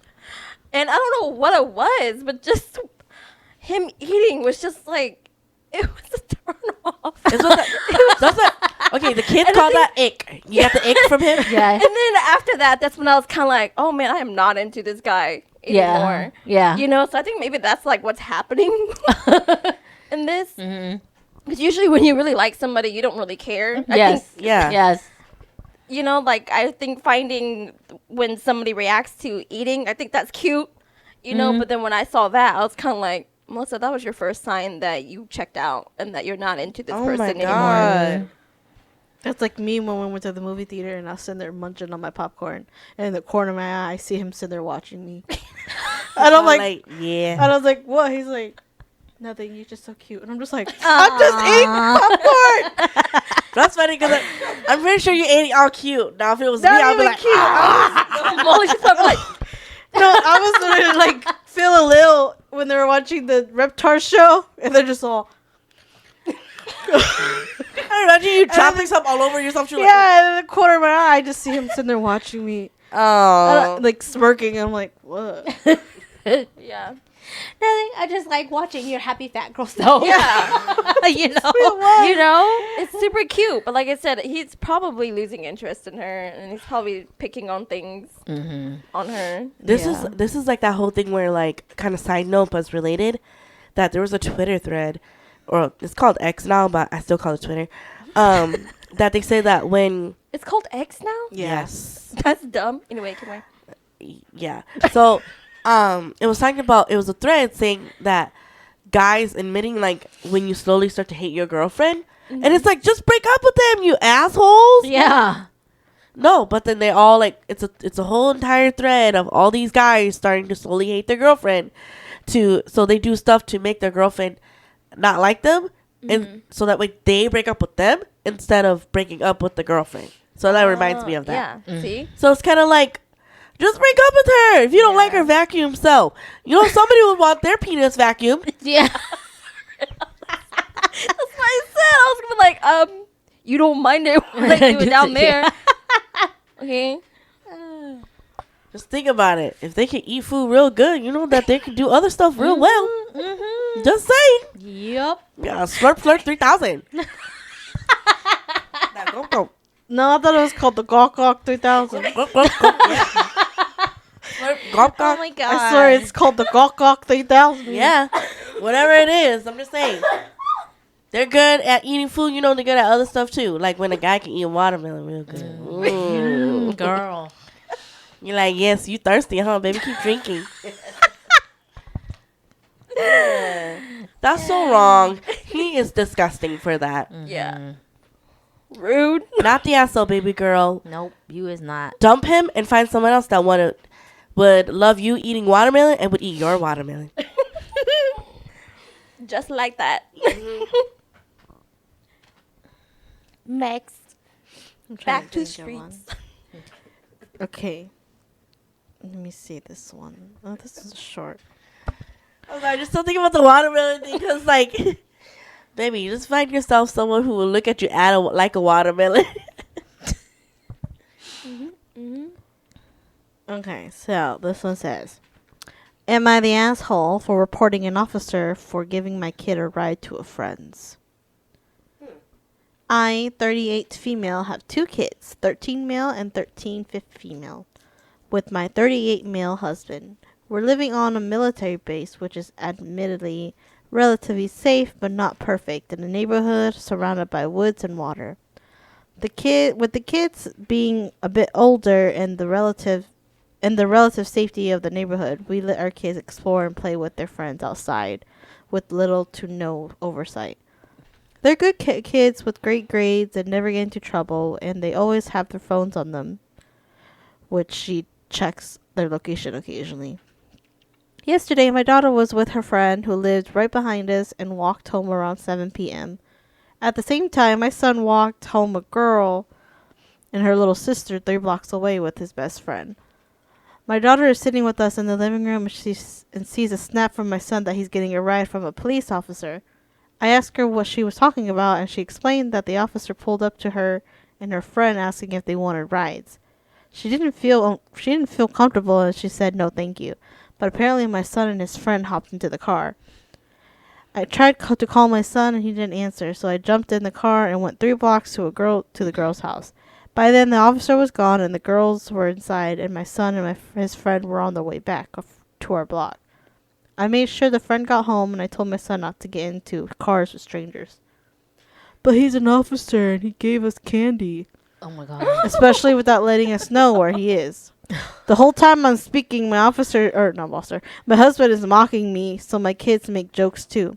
and I don't know what it was, but just him eating was just like it was a turn off. It's what okay, the kids call that ick. You got the ick from him? Yeah. And then after that, that's when I was kind of like, oh man, I am not into this guy anymore. Yeah. You know, so I think maybe that's like what's happening in this. Because usually when you really like somebody, you don't really care. I Yes. think, Yeah. Yes. you know, like I think finding when somebody reacts to eating, I think that's cute. You know, but then when I saw that, I was kind of like, Melissa, that was your first sign that you checked out and that you're not into this Oh person my anymore. god. That's like me when we went to the movie theater and I was sitting there munching on my popcorn, and in the corner of my eye, I see him sitting there watching me. And I'm like, yeah. and I was like, what? He's like, nothing. You're just so cute. And I'm just like, I'm just eating popcorn. That's funny because I'm pretty sure you ate it all cute. Now if it was me, Not I'd be even like, cute. Molly, she's probably like, No, I was literally like feeling ill when they were watching the Reptar show, and they're just all, I imagine you dropping something all over yourself. You're yeah. In the corner of my eye, I just see him sitting there watching me, like, oh. like smirking. I'm like, what? yeah. Nothing. I just like watching your happy fat girl stuff. Yeah. You know. You know, it's super cute. But like I said, he's probably losing interest in her, and he's probably picking on things on her. This Yeah. is like that whole thing where, like, kind of side note but it's related, that there was a Twitter thread, or it's called X now, but I still call it Twitter, that they say that when It's called X now? yes That's dumb. Anyway, come on. yeah, so it was talking about, it was a thread saying that guys admitting, like, when you slowly start to hate your girlfriend, and it's like, just break up with them, you assholes. Yeah. No, but then they all, like, it's a whole entire thread of all these guys starting to slowly hate their girlfriend, so they do stuff to make their girlfriend not like them, and so that way they break up with them instead of breaking up with the girlfriend. So that reminds me of that. Yeah. See? So it's kind of like, just break up with her if you don't like her vacuum. So you know, somebody would want their penis vacuum. Yeah. That's what I said. I was gonna be like, you don't mind it when I do it down there. Okay. Just think about it. If they can eat food real good, you know that they can do other stuff real well. Just saying. Yep. Yeah, slurp slurp 3000. Now, go. No, I thought it was called the Gawk Gawk 3000. Yeah. Slurp, gawk, Oh gawk. my god. I swear it's called the Gawk Gawk 3000. Yeah, whatever it is, I'm just saying. They're good at eating food. You know, they're good at other stuff too. Like when a guy can eat a watermelon real good. Ooh. Girl. You're like, yes, you thirsty, huh, baby? Keep drinking. That's so wrong. He is disgusting for that. Yeah. Rude. Not the asshole, baby girl. Nope. You is not. Dump him and find someone else that would love you eating watermelon and would eat your watermelon. Just like that. Next. Back to streets. Okay. Let me see this one. Oh, this is short. I'm sorry, just still thinking about the watermelon thing because, like, baby, you just find yourself someone who will look at you like a watermelon. Okay, so this one says, am I the asshole for reporting an officer for giving my kid a ride to a friend's? I, 38 female, have 2 kids, 13 male and 13 female, with my 38 male husband. We're living on a military base, which is admittedly relatively safe but not perfect, in a neighborhood surrounded by woods and water. The kids being a bit older and the relative safety of the neighborhood, we let our kids explore and play with their friends outside with little to no oversight. They're good kids with great grades and never get into trouble, and they always have their phones on them, which she checks their location occasionally. Yesterday, my daughter was with her friend who lived right behind us and walked home around 7 p.m. At the same time, my son walked home a girl and her little sister 3 blocks away with his best friend. My daughter is sitting with us in the living room and sees a snap from my son that he's getting a ride from a police officer. I asked her what she was talking about, and she explained that the officer pulled up to her and her friend asking if they wanted rides. She didn't feel comfortable, and she said no thank you. But apparently my son and his friend hopped into the car. I tried to call my son and he didn't answer, so I jumped in the car and went 3 blocks to the girl's house. By then the officer was gone and the girls were inside, and my son and his friend were on their way back to our block. I made sure the friend got home, and I told my son not to get into cars with strangers. But he's an officer and he gave us candy. Oh my god. Especially without letting us know where he is. The whole time I'm speaking, my husband is mocking me, so my kids make jokes too.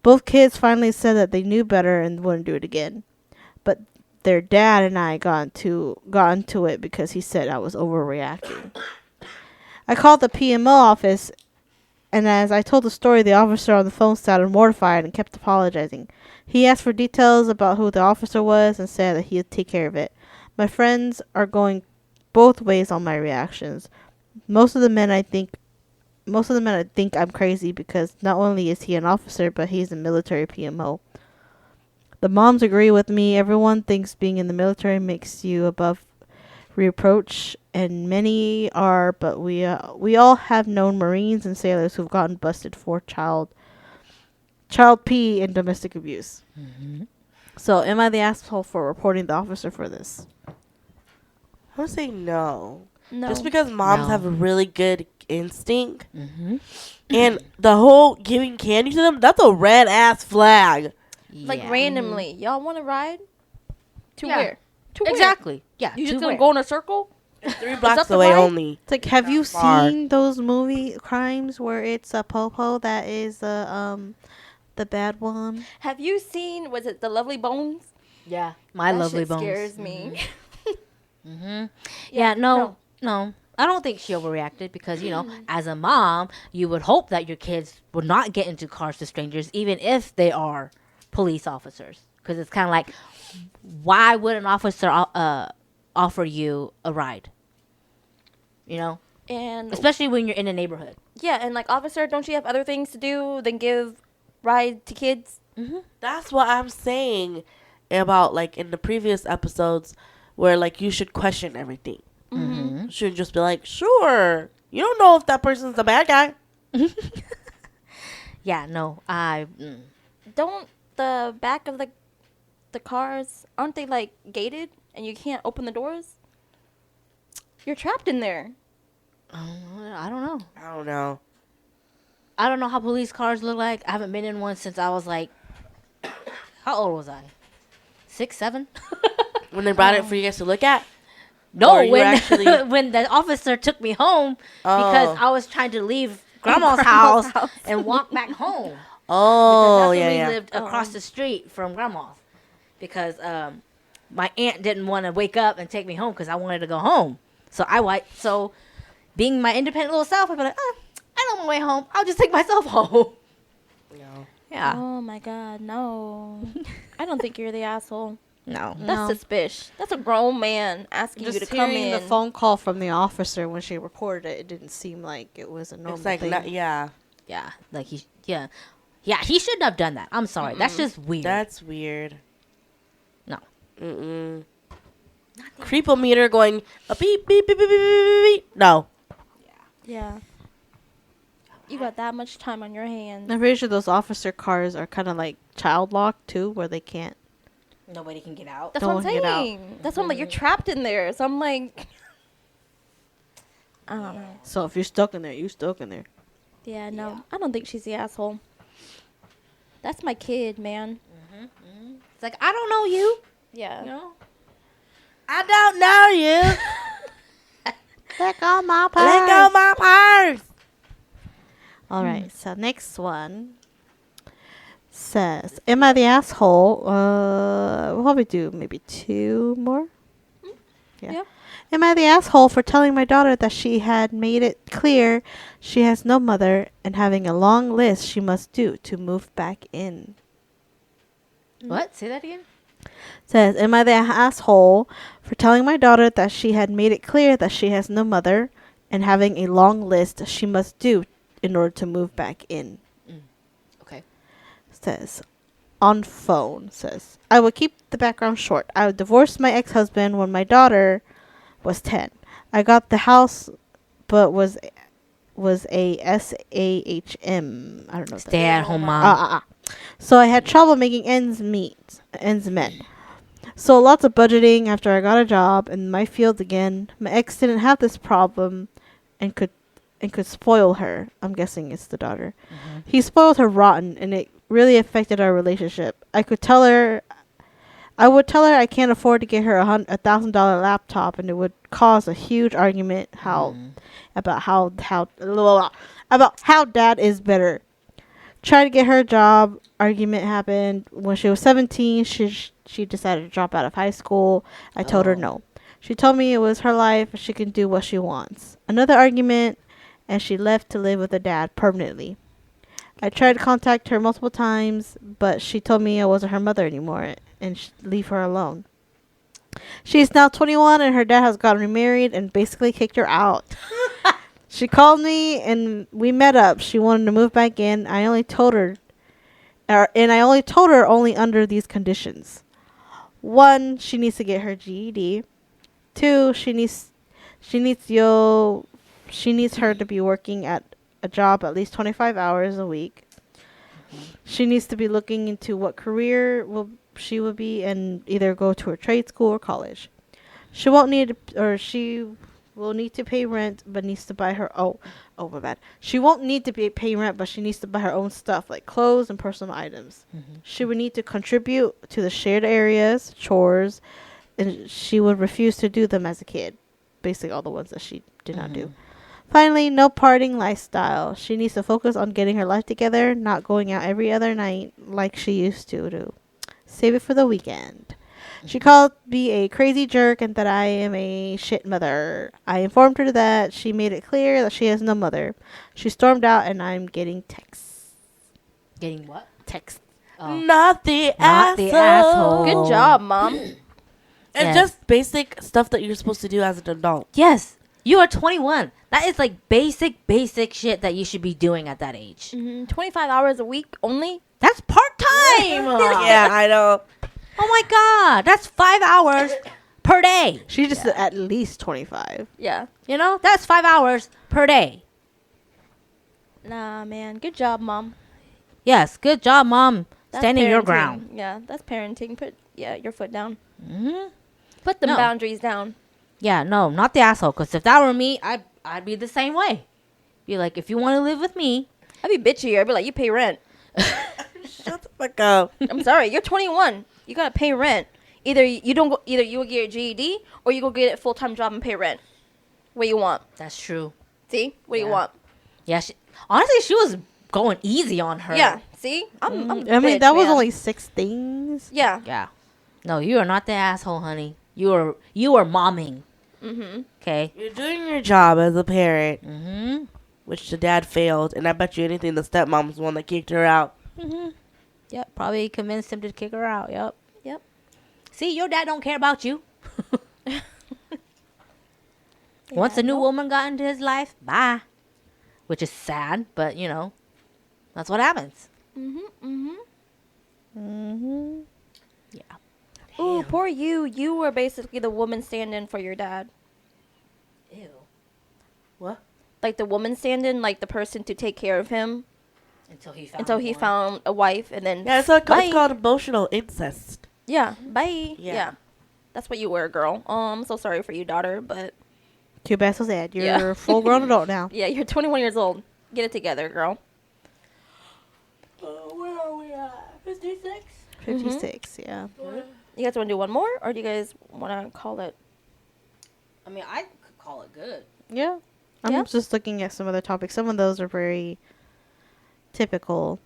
Both kids finally said that they knew better and wouldn't do it again. But their dad and I got into it because he said I was overreacting. I called the PMO office, and as I told the story, the officer on the phone sounded mortified and kept apologizing. He asked for details about who the officer was and said that he'd take care of it. My friends are going both ways on my reactions. Most of the men I think I'm crazy because not only is he an officer, but he's a military PMO. The moms agree with me. Everyone thinks being in the military makes you above reproach, and many are, but we all have known Marines and sailors who've gotten busted for child P and domestic abuse. Mm-hmm. So am I the asshole for reporting the officer for this? I would say no. No. Just because moms No. have a really good instinct. Mm-hmm. And the whole giving candy to them, that's a red ass flag. Like Yeah. randomly, y'all want to ride? To Yeah. where? To where? Exactly. Yeah. You to just gonna where? go in a circle? 3 blocks the away ride? only. It's like, have you Far. seen those movie crimes where it's a popo that is the bad one? Have you seen? Was it The Lovely Bones? Yeah. My That lovely shit bones. scares me. Mm-hmm. Yeah. No. I don't think she overreacted because, as a mom, you would hope that your kids would not get into cars with strangers, even if they are police officers. Because it's kind of like, why would an officer offer you a ride? And Especially when you're in a neighborhood. yeah, and like officer, don't you have other things to do than give ride to kids? Mm-hmm. That's what I'm saying about, like, in the previous episodes where, like, you should question everything. Mm-hmm. You shouldn't just be like, sure. You don't know if that person's the bad guy. Yeah, no. Don't the back of the cars, aren't they like gated and you can't open the doors? You're trapped in there. I don't know. I don't know. I don't know how police cars look like. I haven't been in one since I was like, how old was I? 6, 7? When they brought it for you guys to look at? No, Or you when actually- when the officer took me home because Oh. I was trying to leave grandma's house and walk back home. Oh, Because that's yeah, when we yeah. lived across the street from grandma's. Because my aunt didn't want to wake up and take me home because I wanted to go home. So being my independent little self, I'd be like, I know my way home. I'll just take myself home. No. Yeah. Oh my god, no. I don't think you're the asshole. No. That's suspicious. That's a grown man asking you to Just come hearing in. the phone call from the officer when she reported it, it didn't seem like it was a normal It's like, thing. yeah. Yeah. Like he shouldn't have done that. I'm sorry. That's just weird. That's weird. No. Mm-mm. Creepometer going a beep, beep, beep, beep, beep, beep, beep. No. Yeah. You got that much time on your hands. I'm pretty sure those officer cars are kind of like child locked too, where they can't. Nobody can get out. That's No what I'm one get out. saying. That's what I'm like. You're trapped in there. So I'm like, I don't know. So if you're stuck in there, you're stuck in there. Yeah, no. I don't think she's the asshole. That's my kid, man. It's like, I don't know you. Yeah. You know? I don't know you. Let go my Let go my purse. All right. So next one says, "Am I the asshole?" We'll probably do maybe 2 more. Yeah. Am I the asshole for telling my daughter that she had made it clear she has no mother and having a long list she must do to move back in? What? Say that again? Says, am I the asshole for telling my daughter that she had made it clear that she has no mother and having a long list she must do in order to move back in? Okay. Says, on phone. Says, I will keep the background short. I divorced my ex-husband when my daughter was 10. I got the house, but was a SAHM. I don't know. What that Stay at home mom. So I had trouble making ends met. So lots of budgeting after I got a job in my field again. My ex didn't have this problem and could spoil her. I'm guessing it's the daughter. Mm-hmm. He spoiled her rotten and it really affected our relationship. I would tell her I can't afford to get her $1,000 laptop and it would cause a huge argument about how dad is better. Tried to get her a job. Argument happened when she was 17. She decided to drop out of high school. I told her no. She told me it was her life. She can do what she wants. Another argument, and she left to live with her dad permanently. I tried to contact her multiple times, but she told me I wasn't her mother anymore and leave her alone. She's now 21 and her dad has gotten remarried and basically kicked her out. She called me and we met up. She wanted to move back in. I only told her only under these conditions. 1, she needs to get her GED. 2, she needs her to be working at a job at least 25 hours a week. She needs to be looking into what career she will be and either go to a trade school or college. She will need to pay rent, but needs to buy her my bad. She won't need to pay rent, but she needs to buy her own stuff like clothes and personal items. Mm-hmm. She would need to contribute to the shared areas, chores, and she would refuse to do them as a kid. Basically, all the ones that she did not do. Finally, no partying lifestyle. She needs to focus on getting her life together, not going out every other night like she used to do. Save it for the weekend. She called me a crazy jerk and that I am a shit mother. I informed her that she made it clear that she has no mother. She stormed out and I'm getting texts. Getting what? Text. Oh. Not the Not the asshole. asshole. Good job, Mom. And Yes. just basic stuff that you're supposed to do as an adult. Yes. You are 21. That is like basic shit that you should be doing at that age. 25 hours a week only? That's part-time. Yeah, I know. Oh my God. That's 5 hours per day. She just at least 25. Yeah. You know, that's 5 hours per day. Nah, man. Good job, Mom. Yes. Good job, Mom. That's Standing your parenting. ground. Yeah, that's parenting. Put your foot down. Mm-hmm. Put the No. boundaries down. Yeah, no, not the asshole. Because if that were me, I'd be the same way. Be like, if you want to live with me. I'd be bitchy. I'd be like, you pay rent. Shut the fuck up. I'm sorry. You're 21. You gotta pay rent. Either you will get your GED or you go get a full-time job and pay rent. What do you want? That's true. See? What do you Yeah. want? Yeah, honestly, she was going easy on her. Yeah. See? I'm I mean, bitch, that was man. only 6 things. Yeah. Yeah. No, you are not the asshole, honey. You are momming. Mm-hmm. Okay. You're doing your job as a parent, Mm-hmm. which the dad failed, and I bet you anything the stepmom was the one that kicked her out. Mm-hmm. Yep. Probably convinced him to kick her out. Yep. Yep. See, your dad don't care about you. Once Yeah, a new nope. woman got into his life, bye. Which is sad, but that's what happens. Mm-hmm. Mm-hmm. Mm-hmm. Yeah. Ooh, poor you. You were basically the woman stand-in for your dad. Ew. What? Like the woman stand-in, like the person to take care of him Until he found. until he one. found a wife, and then Yeah, it's bye. called emotional incest. Yeah, bye. Yeah. Yeah. That's what you were, girl. I'm so sorry for you, daughter, but Too bad, so sad. You're Yeah. a full grown adult now. yeah, you're 21 years old. Get it together, girl. Where are we at? 56? 56, yeah. You guys want to do one more, or do you guys want to call it? I mean, I could call it good. Yeah. I'm Yeah? just looking at some other topics. Some of those are very typical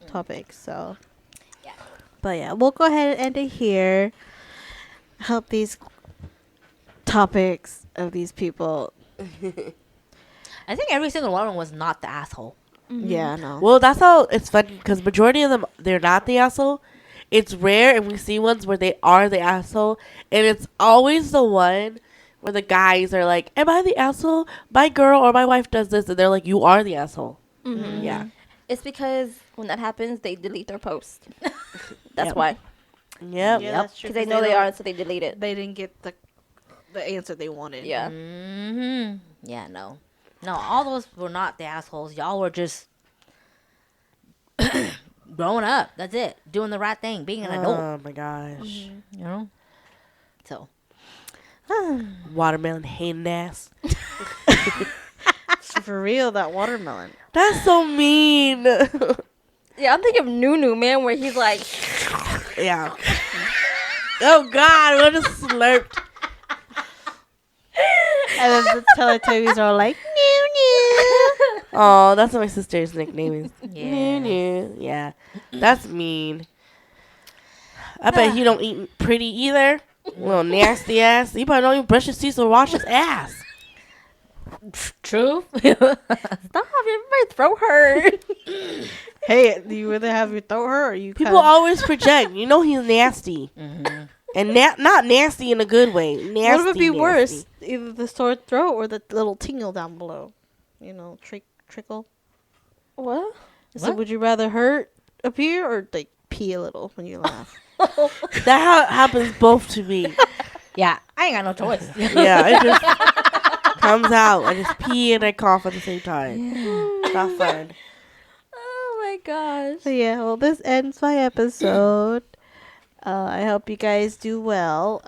topics, so. Yeah. But yeah, we'll go ahead and end it here. Hope these topics of these people. I think every single one was not the asshole. Yeah, no. Well, that's how it's funny, because majority of them, they're not the asshole. it's rare, and we see ones where they are the asshole, and it's always the one where the guys are like, "Am I the asshole? My girl or my wife does this," and they're like, "You are the asshole." Mhm. Yeah. It's because when that happens, they delete their post. That's Yep. why. Yep. Yeah, that's true. Because they know they don't- are, so they delete it. They didn't get the answer they wanted. Yeah. Mm-hmm. Yeah, no. No, all those were not the assholes. Y'all were just growing up. That's it. Doing the right thing. Being an adult. Oh my gosh. You know? So. Watermelon hating ass. For real, that watermelon. That's so mean. Yeah, I'm thinking of Nunu, man, where he's like, Yeah. Oh God, what a slurped. And then the Teletubbies are like, new, new. Oh, that's what my sister's nickname is. Yeah. New. Yeah. That's mean. I bet he don't eat pretty either. Little nasty ass. He probably don't even brush his teeth or wash his ass. True. stop, my throat hurt. Hey, do you rather have your throat hurt or you People always project. You know he's nasty. Mm-hmm. And not nasty in a good way. Nasty. What would it be nasty. worse? Either the sore throat or the little tingle down below? You know, trickle. What? So What? would you rather hurt appear or like pee a little when you laugh? That happens both to me. Yeah, I ain't got no choice. Yeah, it just comes out. I just pee and I cough at the same time. Not fun. Oh my gosh. So yeah, well, this ends my episode. I hope you guys do well.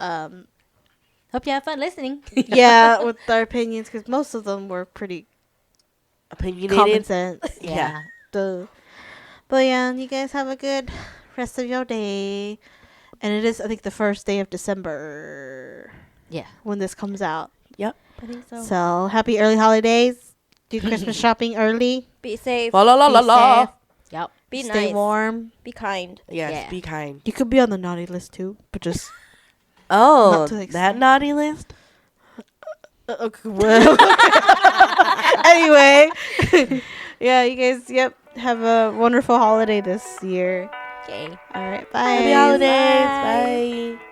Hope you have fun listening. Yeah, with our opinions, because most of them were pretty common Opinionated. sense. Yeah. But yeah, you guys have a good rest of your day. And it is, I think, the first day of December Yeah. when this comes out. I think so. So happy early holidays. Do Christmas shopping early. Be safe. La la la la Be la. safe. Yep. Be Stay nice. warm. Be kind. Yes, Yeah. be kind. You could be on the naughty list too, but just Oh, Not to the that extent. naughty list? okay, well. Anyway, yeah, you guys. Yep, have a wonderful holiday this year. Okay. All right, bye. Happy holidays. Bye.